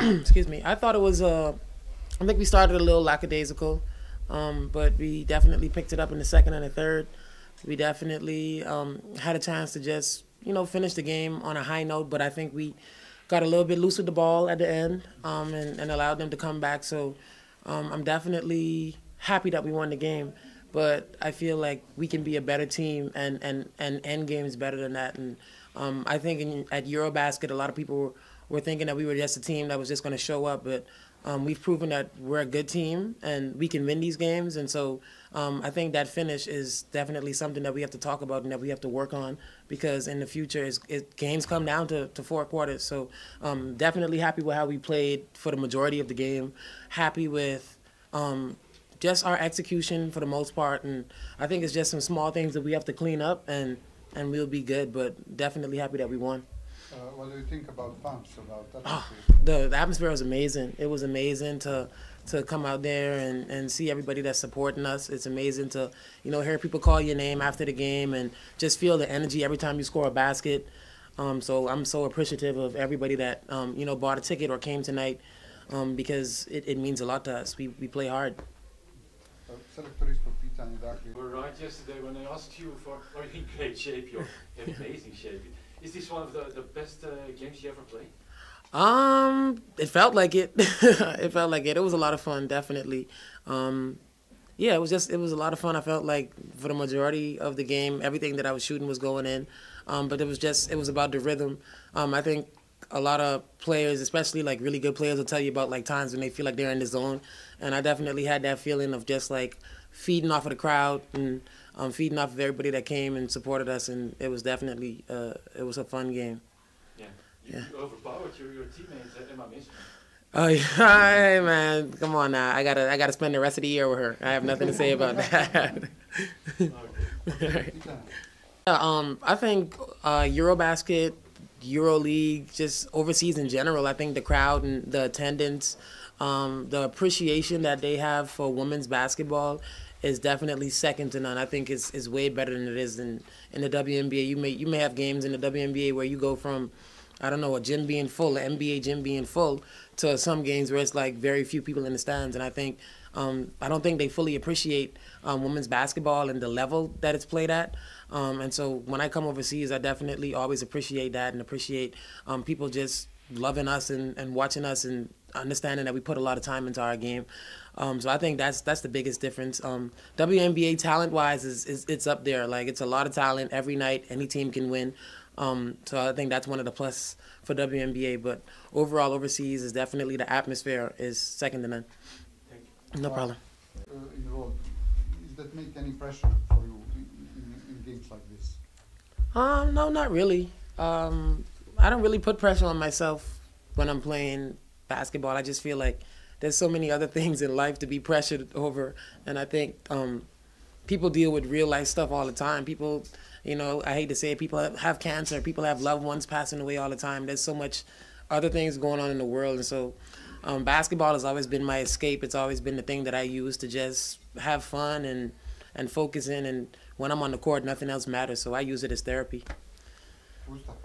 Excuse me. I thought it was. I think we started a little lackadaisical, but we definitely picked it up in the second and the third. We definitely had a chance to just finish the game on a high note, but I think we got a little bit loose with the ball at the end and allowed them to come back. So I'm definitely happy that we won the game, but I feel like we can be a better team and end games better than that. And I think at Eurobasket, a lot of people were thinking that we were just a team that was just going to show up, but we've proven that we're a good team and we can win these games. And so I think that finish is definitely something that we have to talk about and that we have to work on, because in the future, games come down to four quarters. So definitely happy with how we played for the majority of the game. Happy with just our execution for the most part. And I think it's just some small things that we have to clean up, and we'll be good. But definitely happy that we won. What do you think about fans, about The atmosphere was amazing. It was amazing to come out there and see everybody that's supporting us. It's amazing to hear people call your name after the game and just feel the energy every time you score a basket. So I'm so appreciative of everybody that bought a ticket or came tonight, because it means a lot to us. We play hard. You were right yesterday when I asked you are you in great shape? You're in amazing shape. Is this one of the best games you ever played? It felt like it. It felt like it. It was a lot of fun, definitely. Yeah, it was a lot of fun. I felt like for the majority of the game, everything that I was shooting was going in. But it was about the rhythm. I think a lot of players, especially like really good players, will tell you about like times when they feel like they're in the zone. And I definitely had that feeling of just like feeding off of the crowd and feeding off of everybody that came and supported us. And it was definitely it was a fun game. Yeah, you overpowered your teammates at Emma Miss. Oh yeah, hey man, come on now. I gotta spend the rest of the year with her. I have nothing to say about that. I think Eurobasket, EuroLeague, just overseas in general. I think the crowd and the attendance, the appreciation that they have for women's basketball is definitely second to none. I think it's way better than it is in the WNBA. You may have games in the WNBA where you go from, I don't know, a gym being full, an NBA gym being full, to some games where it's like very few people in the stands. And I think I don't think they fully appreciate women's basketball and the level that it's played at. And so when I come overseas, I definitely always appreciate that and appreciate people just loving us and watching us and understanding that we put a lot of time into our game. So I think that's the biggest difference. WNBA talent-wise it's up there. Like, it's a lot of talent every night. Any team can win. So I think that's one of the plus for WNBA. But overall, overseas is definitely the atmosphere is second to none. Thank you. No problem. In the road, does that make any pressure for you in games like this? No, not really. I don't really put pressure on myself when I'm playing basketball. I just feel like there's so many other things in life to be pressured over, and I think people deal with real life stuff all the time. People, I hate to say it, people have cancer, people have loved ones passing away all the time. There's so much other things going on in the world, and so basketball has always been my escape. It's always been the thing that I use to just have fun and focus in, and when I'm on the court, nothing else matters, so I use it as therapy. Gustav.